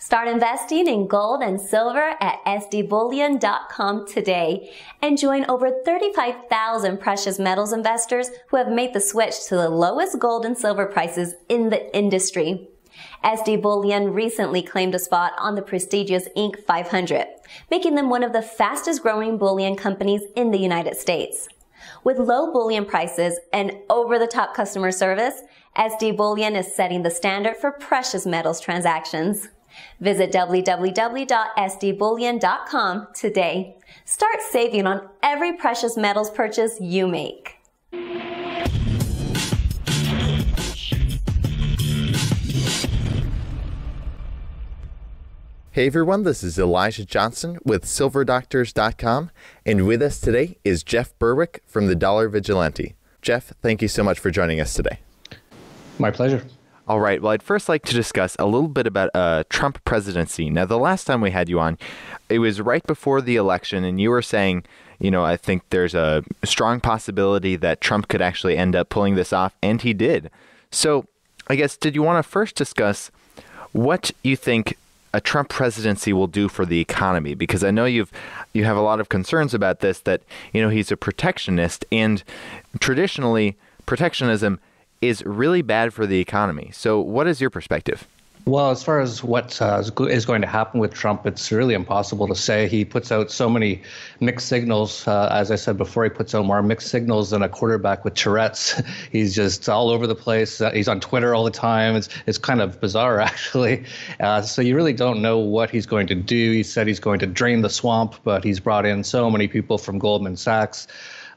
Start investing in gold and silver at sdbullion.com today and join over 35,000 precious metals investors who have made the switch to the lowest gold and silver prices in the industry. SD Bullion recently claimed a spot on the prestigious Inc. 500, making them one of the fastest growing bullion companies in the United States. With low bullion prices and over-the-top customer service, SD Bullion is setting the standard for precious metals transactions. Visit www.sdbullion.com today. Start saving on every precious metals purchase you make. Hey everyone, this is Elijah Johnson with SilverDoctors.com, and with us today is Jeff Berwick from the Dollar Vigilante. Jeff, thank you so much for joining us today. My pleasure. All right, well, I'd first like to discuss a little bit about Trump presidency. Now, the last time we had you on, it was right before the election, and you were saying, you know, I think there's a strong possibility that Trump could actually end up pulling this off, and he did. So, I guess, did you want to first discuss what you think a Trump presidency will do for the economy? Because I know you have a lot of concerns about this, that, you know, he's a protectionist, and traditionally protectionism is really bad for the economy. So what is your perspective? Well, as far as what is going to happen with Trump, it's really impossible to say. He puts out so many mixed signals. As I said before, he puts out more mixed signals than a quarterback with Tourette's. He's just all over the place. He's on Twitter all the time. It's kind of bizarre, actually. So you really don't know what he's going to do. He said he's going to drain the swamp, but he's brought in so many people from Goldman Sachs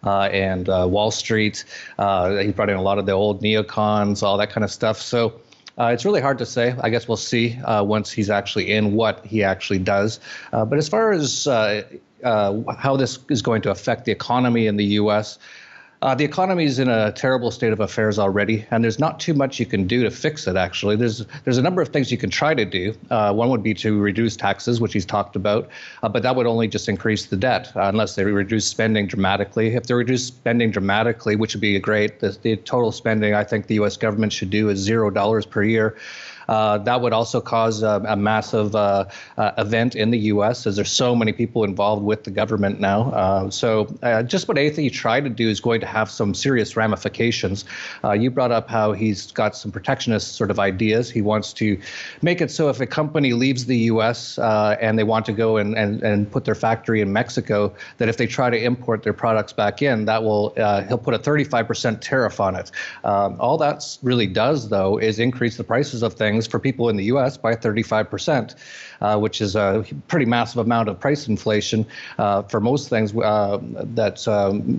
and Wall Street. He brought in a lot of the old neocons, all that kind of stuff. So it's really hard to say. I guess we'll see once he's actually in what he actually does. But as far as how this is going to affect the economy in the U.S., the economy is in a terrible state of affairs already, and there's not too much you can do to fix it, actually. There's a number of things you can try to do. One would be to reduce taxes, which he's talked about, but that would only just increase the debt unless they reduce spending dramatically. If they reduce spending dramatically, which would be great, the total spending I think the U.S. government should do is $0 per year. That would also cause a massive event in the U.S. as there's so many people involved with the government now. So just about anything you try to do is going to have some serious ramifications. You brought up how he's got some protectionist sort of ideas. He wants to make it so if a company leaves the U.S. And they want to go and put their factory in Mexico, that if they try to import their products back in, that will he'll put a 35% tariff on it. All that really does, though, is increase the prices of things for people in the U.S. by 35%, which is a pretty massive amount of price inflation for most things that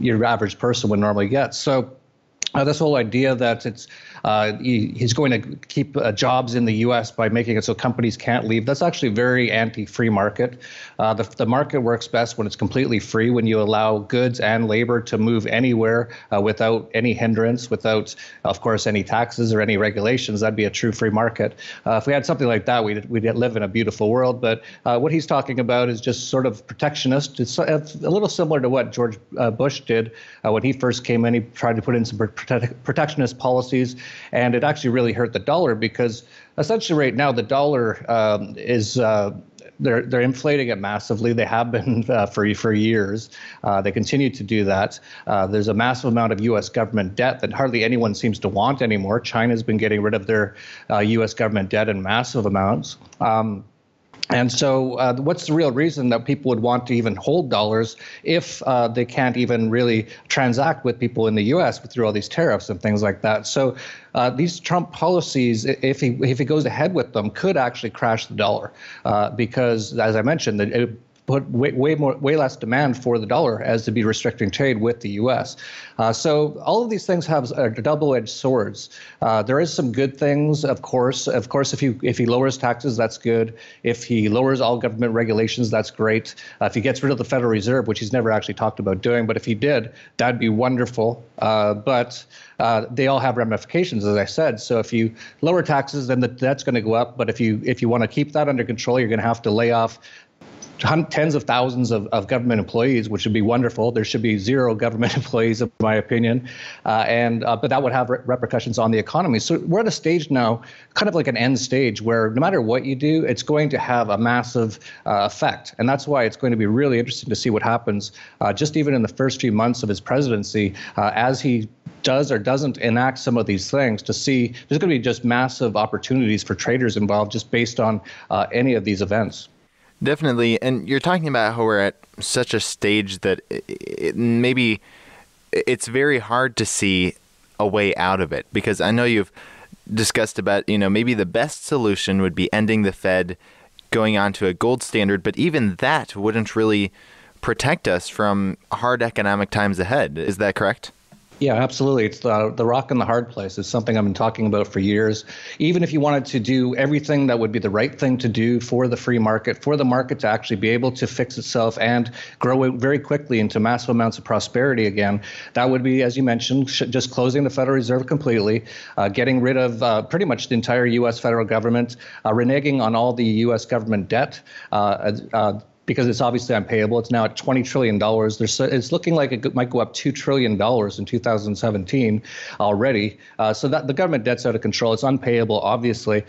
your average person would normally get. So this whole idea that he's going to keep jobs in the U.S. by making it so companies can't leave, that's actually very anti-free market. The market works best when it's completely free, when you allow goods and labor to move anywhere without any hindrance, without, of course, any taxes or any regulations. That'd be a true free market. If we had something like that, we'd live in a beautiful world. But what he's talking about is just sort of protectionist. It's a little similar to what George Bush did when he first came in. He tried to put in some protectionist policies, and it actually really hurt the dollar, because essentially right now the dollar is they're inflating it massively. They have been for years. They continue to do that. There's a massive amount of U.S. government debt that hardly anyone seems to want anymore. China's been getting rid of their U.S. government debt in massive amounts. And so what's the real reason that people would want to even hold dollars if they can't even really transact with people in the U.S. through all these tariffs and things like that? So these Trump policies, if he goes ahead with them, could actually crash the dollar because, as I mentioned, it put way less demand for the dollar as to be restricting trade with the U.S. So all of these things have double-edged swords. There is some good things, of course. Of course, if he lowers taxes, that's good. If he lowers all government regulations, that's great. If he gets rid of the Federal Reserve, which he's never actually talked about doing, but if he did, that'd be wonderful. But they all have ramifications, as I said. So if you lower taxes, then the debt's going to go up. But if you want to keep that under control, you're going to have to lay off tens of thousands of government employees, which would be wonderful. There should be zero government employees, in my opinion, but that would have repercussions on the economy. So we're at a stage now, kind of like an end stage, where no matter what you do, it's going to have a massive effect, and that's why it's going to be really interesting to see what happens, just even in the first few months of his presidency, as he does or doesn't enact some of these things, to see there's going to be just massive opportunities for traders involved just based on any of these events. Definitely. And you're talking about how we're at such a stage that maybe it's very hard to see a way out of it, because I know you've discussed about, maybe the best solution would be ending the Fed, going on to a gold standard, but even that wouldn't really protect us from hard economic times ahead. Is that correct? Yeah, absolutely. It's the rock in the hard place. It's something I've been talking about for years. Even if you wanted to do everything that would be the right thing to do for the free market, for the market to actually be able to fix itself and grow very quickly into massive amounts of prosperity again, that would be, as you mentioned, just closing the Federal Reserve completely, getting rid of pretty much the entire U.S. federal government, reneging on all the U.S. government debt, because it's obviously unpayable. It's now at $20 trillion. It's looking like it might go up $2 trillion in 2017 already. So that the government debt's out of control. It's unpayable, obviously.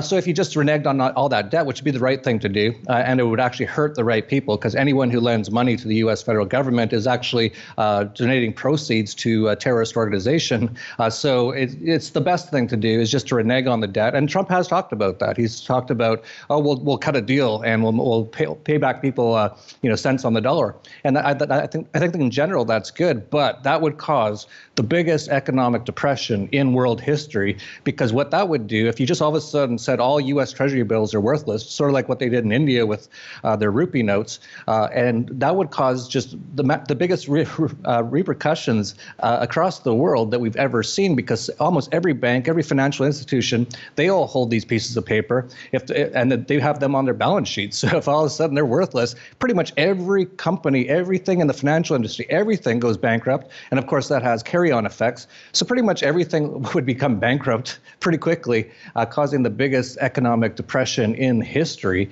So if you just reneged on all that debt, which would be the right thing to do, and it would actually hurt the right people, because anyone who lends money to the U.S. federal government is actually donating proceeds to a terrorist organization. So it's the best thing to do is just to renege on the debt. And Trump has talked about that. He's talked about, we'll cut a deal and we'll pay back people, cents on the dollar. And I think in general that's good, but that would cause the biggest economic depression in world history, because what that would do, if you just all of a sudden said all U.S. Treasury bills are worthless, sort of like what they did in India with their rupee notes, and that would cause just the biggest repercussions across the world that we've ever seen, because almost every bank, every financial institution, they all hold these pieces of paper, and they have them on their balance sheets. So if all of a sudden they're worthless, pretty much every company, everything in the financial industry, everything goes bankrupt, and of course that has carry-on effects. So pretty much everything would become bankrupt pretty quickly, causing the biggest economic depression in history.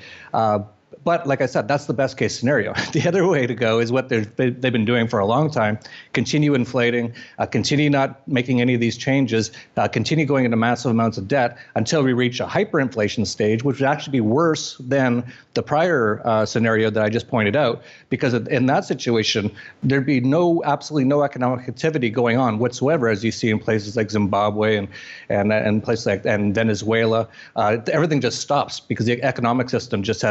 But like I said, that's the best case scenario. The other way to go is what they've been doing for a long time: continue inflating, continue not making any of these changes, continue going into massive amounts of debt until we reach a hyperinflation stage, which would actually be worse than the prior scenario that I just pointed out, because in that situation, there'd be absolutely no economic activity going on whatsoever, as you see in places like Zimbabwe and places like Venezuela. Everything just stops because the economic system just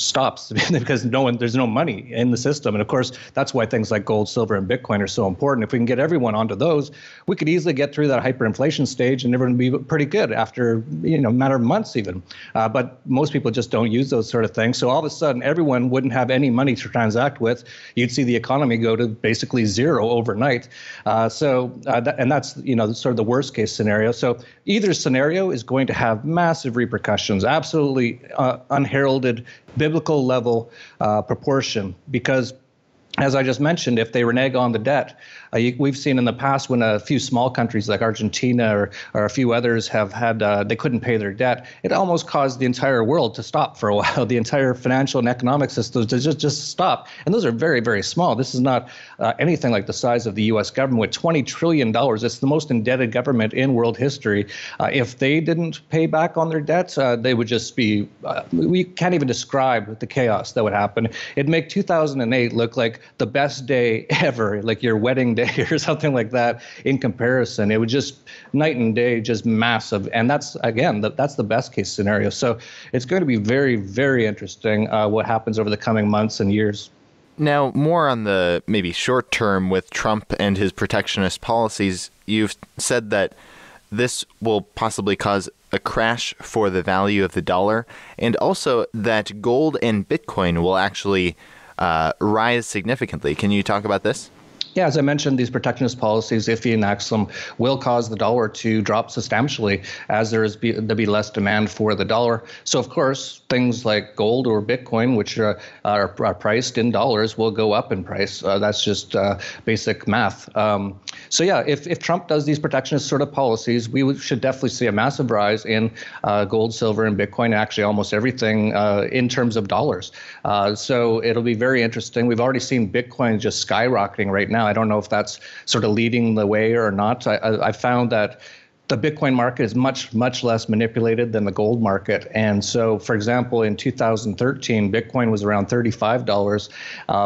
stops because there's no money in the system. And of course, that's why things like gold, silver, and Bitcoin are so important. If we can get everyone onto those, we could easily get through that hyperinflation stage and everyone would be pretty good after a matter of months even. But most people just don't use those sort of things. So all of a sudden, everyone wouldn't have any money to transact with. You'd see the economy go to basically zero overnight. That's sort of the worst case scenario. So either scenario is going to have massive repercussions, absolutely unheralded, biblical level proportion, because as I just mentioned, if they renege on the debt, we've seen in the past when a few small countries like Argentina or a few others have had, they couldn't pay their debt, it almost caused the entire world to stop for a while. The entire financial and economic system to just stop. And those are very, very small. This is not anything like the size of the U.S. government with $20 trillion. It's the most indebted government in world history. If they didn't pay back on their debts, they would just be, we can't even describe the chaos that would happen. It'd make 2008 look like the best day ever, like your wedding day or something like that in comparison. It would just night and day, just massive. And that's, again, that's the best case scenario. So it's going to be very, very interesting what happens over the coming months and years. Now, more on the maybe short term with Trump and his protectionist policies, you've said that this will possibly cause a crash for the value of the dollar, and also that gold and Bitcoin will actually rise significantly. Can you talk about this? Yeah, as I mentioned, these protectionist policies, if he enacts them, will cause the dollar to drop substantially as there'll be less demand for the dollar. So, of course, things like gold or Bitcoin, which are priced in dollars, will go up in price. That's just basic math. So, yeah, if Trump does these protectionist sort of policies, should definitely see a massive rise in gold, silver, and Bitcoin, actually almost everything in terms of dollars. So it'll be very interesting. We've already seen Bitcoin just skyrocketing right now. I don't know if that's sort of leading the way or not. I found that the Bitcoin market is much, much less manipulated than the gold market. And so, for example, in 2013, Bitcoin was around $35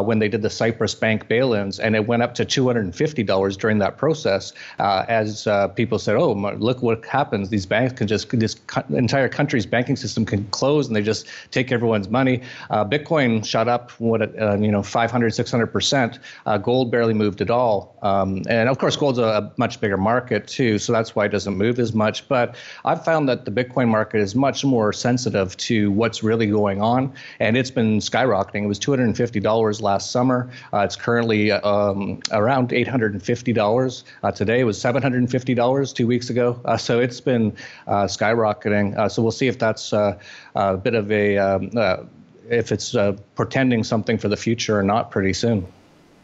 when they did the Cyprus Bank bail-ins, and it went up to $250 during that process as people said, oh, look what happens. These banks can this entire country's banking system can close and they just take everyone's money. Bitcoin shot up, 500, 600%. Gold barely moved at all. And of course, gold's a much bigger market too, so that's why it doesn't move as much. But I've found that the Bitcoin market is much more sensitive to what's really going on, and it's been skyrocketing. It was $250 last summer. It's currently around $850. Today it was $750 2 weeks ago. So it's been skyrocketing. So we'll see if that's a bit of if it's portending something for the future or not pretty soon.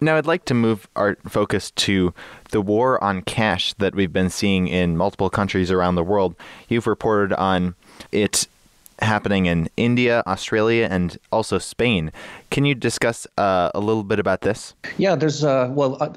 Now, I'd like to move our focus to the war on cash that we've been seeing in multiple countries around the world. You've reported on it happening in India, Australia, and also Spain. Can you discuss a little bit about this? Yeah,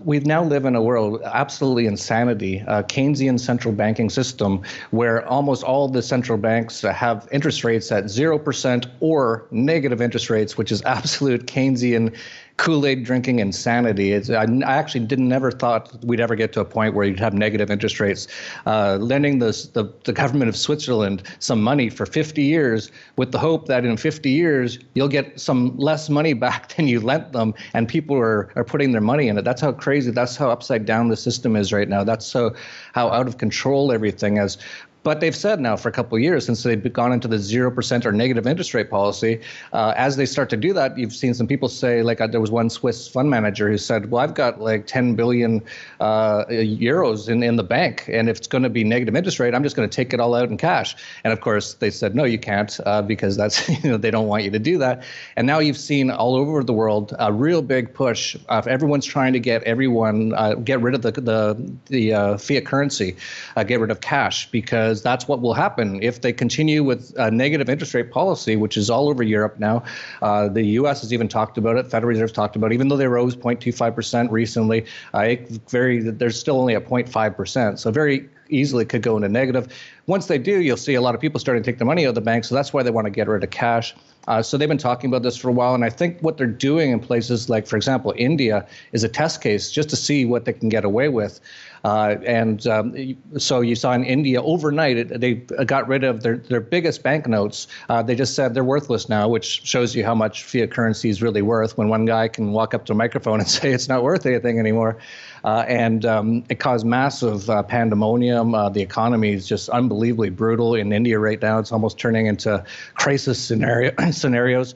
we now live in a world absolutely insanity, a Keynesian central banking system where almost all the central banks have interest rates at 0% or negative interest rates, which is absolute Keynesian Kool-Aid drinking insanity. I actually never thought we'd ever get to a point where you'd have negative interest rates. Lending the government of Switzerland some money for 50 years with the hope that in 50 years you'll get some less money back than you lent them, and people are putting their money in it. That's how crazy, that's how upside down the system is right now. That's how out of control everything is. But they've said now for a couple of years, since they've gone into the 0% or negative interest rate policy, as they start to do that, you've seen some people say, like there was one Swiss fund manager who said, well, I've got like 10 billion euros in the bank, and if it's going to be negative interest rate, I'm just going to take it all out in cash. And of course, they said, no, you can't, because that's they don't want you to do that. And now you've seen all over the world a real big push. Everyone's trying to get rid of the fiat currency, get rid of cash, because that's what will happen if they continue with a negative interest rate policy, which is all over Europe now. The U.S. has even talked about it. Federal Reserve's talked about it. Even though they rose 0.25% recently, there's still only a 0.5%. So very easily could go into negative. Once they do, you'll see a lot of people starting to take the money out of the bank. So that's why they want to get rid of cash. So they've been talking about this for a while. And I think what they're doing in places like, for example, India is a test case just to see what they can get away with. So you saw in India overnight, they got rid of their biggest banknotes. They just said they're worthless now, which shows you how much fiat currency is really worth when one guy can walk up to a microphone and say it's not worth anything anymore. It caused massive pandemonium. The economy is just unbelievably brutal in India right now. It's almost turning into crisis scenarios.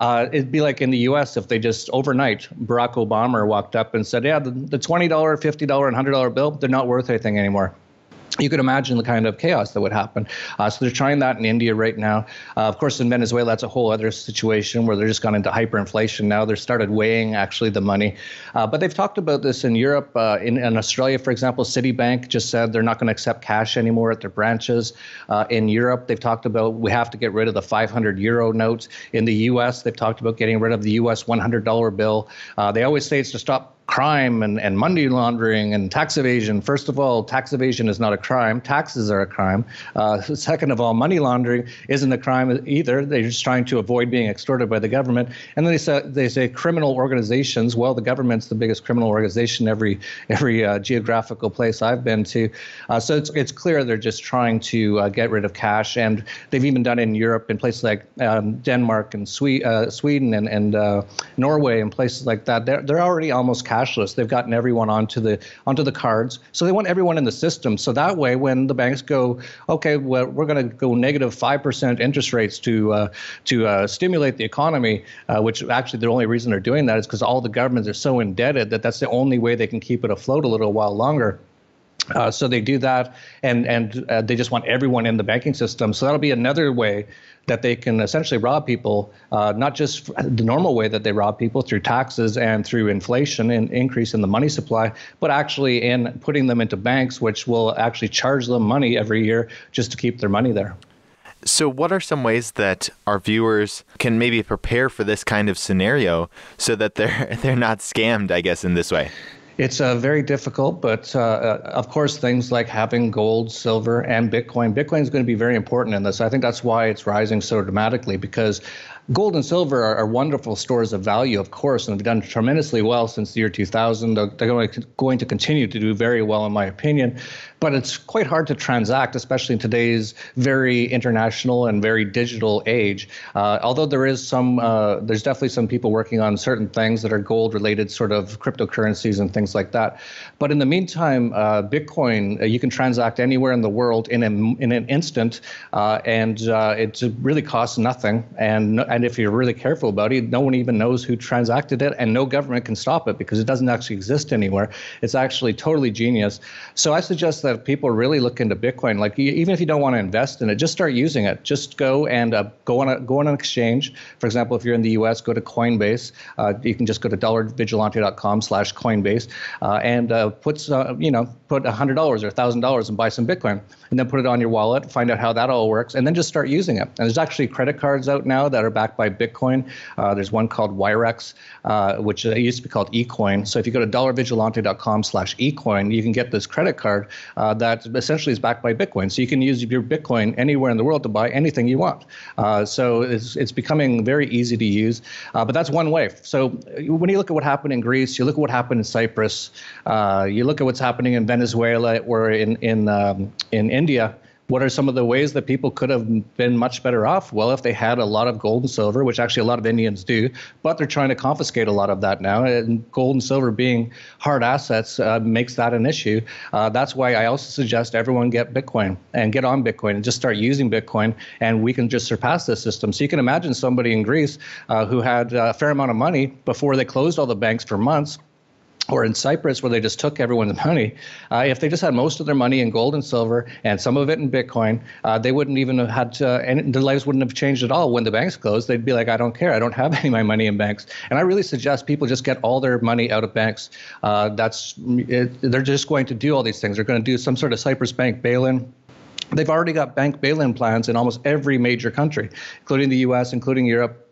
It'd be like in the U.S. if they just overnight, Barack Obama walked up and said, yeah, the $20, $50, and $100 bill, they're not worth anything anymore. You could imagine the kind of chaos that would happen. So they're trying that in India right now. Of course, in Venezuela, that's a whole other situation where they're just gone into hyperinflation now. They've started weighing actually the money. But they've talked about this in Europe. In Australia, for example, Citibank just said they're not going to accept cash anymore at their branches. In Europe, they've talked about we have to get rid of the 500 euro note. In the U.S., they've talked about getting rid of the U.S. $100 bill. They always say it's to stop crime and money laundering and tax evasion. First of all, tax evasion is not a crime. Taxes are a crime. Second of all, money laundering isn't a crime either. They're just trying to avoid being extorted by the government. And then they say criminal organizations. Well, the government's the biggest criminal organization every geographical place I've been to. So it's clear they're just trying to get rid of cash. And they've even done it in Europe in places like Denmark and Sweden and Norway and places like that. They're already almost cashless cashless. They've gotten everyone onto the cards. So they want everyone in the system. So that way, when the banks go, okay, well, we're going to go negative 5% interest rates to stimulate the economy, which actually the only reason they're doing that is because all the governments are so indebted that that's the only way they can keep it afloat a little while longer. So they do that, and they just want everyone in the banking system. So that'll be another way that they can essentially rob people, not just the normal way that they rob people through taxes and through inflation and increase in the money supply, but actually in putting them into banks, which will actually charge them money every year just to keep their money there. So what are some ways that our viewers can maybe prepare for this kind of scenario so that they're not scammed, I guess, in this way? It's very difficult, but of course, things like having gold, silver, and Bitcoin. Bitcoin is going to be very important in this. I think that's why it's rising so dramatically, because gold and silver are wonderful stores of value, of course, and they've done tremendously well since the year 2000. They're going to continue to do very well, in my opinion. But it's quite hard to transact, especially in today's very international and very digital age. Although there's definitely some people working on certain things that are gold-related, sort of cryptocurrencies and things like that. But in the meantime, Bitcoin, you can transact anywhere in the world in an instant, and it really costs nothing. And if you're really careful about it, no one even knows who transacted it, and no government can stop it because it doesn't actually exist anywhere. It's actually totally genius. So I suggest that people really look into Bitcoin. Like, even if you don't want to invest in it, just start using it. Just go and go on an exchange. For example, if you're in the U.S., go to Coinbase. You can just go to dollarvigilante.com/Coinbase and put $100 or $1,000 and buy some Bitcoin, and then put it on your wallet. Find out how that all works, and then just start using it. And there's actually credit cards out now that are backed by Bitcoin. There's one called Wirex, which used to be called eCoin. So if you go to dollarvigilante.com/eCoin, you can get this credit card that essentially is backed by Bitcoin. So you can use your Bitcoin anywhere in the world to buy anything you want. So it's becoming very easy to use. But that's one way. So when you look at what happened in Greece, you look at what happened in Cyprus, you look at what's happening in Venezuela or in India. What are some of the ways that people could have been much better off? Well, if they had a lot of gold and silver, which actually a lot of Indians do, but they're trying to confiscate a lot of that now. And gold and silver being hard assets makes that an issue. That's why I also suggest everyone get Bitcoin and get on Bitcoin and just start using Bitcoin, and we can just surpass this system. So you can imagine somebody in Greece who had a fair amount of money before they closed all the banks for months, or in Cyprus, where they just took everyone's money. If they just had most of their money in gold and silver and some of it in Bitcoin, they wouldn't even have had to, and their lives wouldn't have changed at all. When the banks closed, they'd be like, I don't care. I don't have any of my money in banks. And I really suggest people just get all their money out of banks. They're just going to do all these things. They're going to do some sort of Cyprus bank bail-in. They've already got bank bail-in plans in almost every major country, including the U.S., including Europe,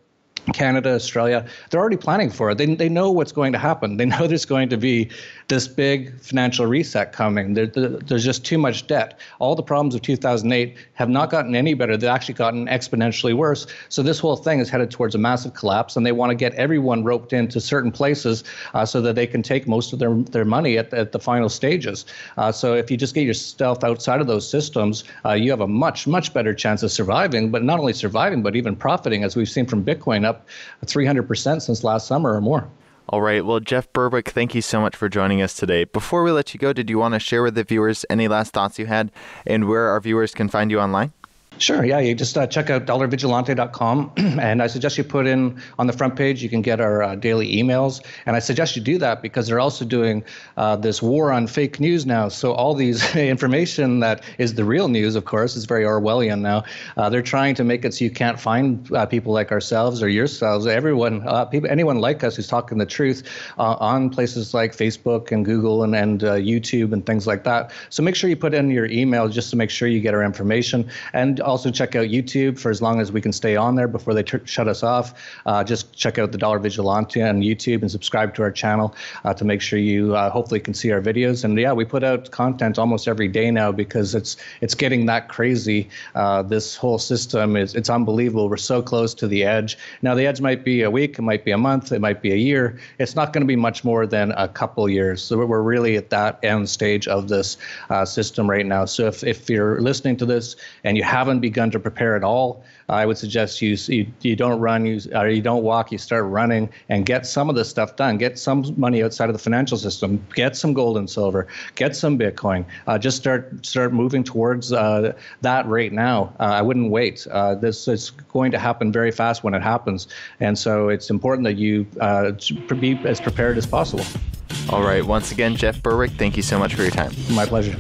Canada, Australia. They're already planning for it. They know what's going to happen. They know there's going to be this big financial reset coming. There's just too much debt. All the problems of 2008 have not gotten any better. They've actually gotten exponentially worse. So this whole thing is headed towards a massive collapse, and they want to get everyone roped into certain places so that they can take most of their money at the final stages. So if you just get yourself outside of those systems, you have a much, much better chance of surviving, but not only surviving, but even profiting, as we've seen from Bitcoin, up 300% since last summer or more. All right. Well, Jeff Berwick, thank you so much for joining us today. Before we let you go, did you want to share with the viewers any last thoughts you had and where our viewers can find you online? Sure. Yeah, you just check out dollarvigilante.com, and I suggest you put in on the front page, you can get our daily emails. And I suggest you do that because they're also doing this war on fake news now. So all these information that is the real news, of course, is very Orwellian now. They're trying to make it so you can't find people like ourselves or yourselves, anyone like us who's talking the truth on places like Facebook and Google and YouTube and things like that. So make sure you put in your email just to make sure you get our information. And also check out YouTube for as long as we can stay on there before they shut us off. Just check out the Dollar Vigilante on YouTube and subscribe to our channel to make sure you hopefully can see our videos. And yeah, we put out content almost every day now because it's getting that crazy. This whole system it's unbelievable. We're so close to the edge. Now the edge might be a week, it might be a month, it might be a year. It's not going to be much more than a couple years. So we're really at that end stage of this system right now. So if you're listening to this and you haven't haven't begun to prepare at all, I would suggest you don't run, you don't walk, you start running and get some of this stuff done. Get some money outside of the financial system. Get some gold and silver. Get some Bitcoin. Just start moving towards that right now. I wouldn't wait. This is going to happen very fast when it happens, and so it's important that you be as prepared as possible. All right. Once again, Jeff Berwick, thank you so much for your time. My pleasure.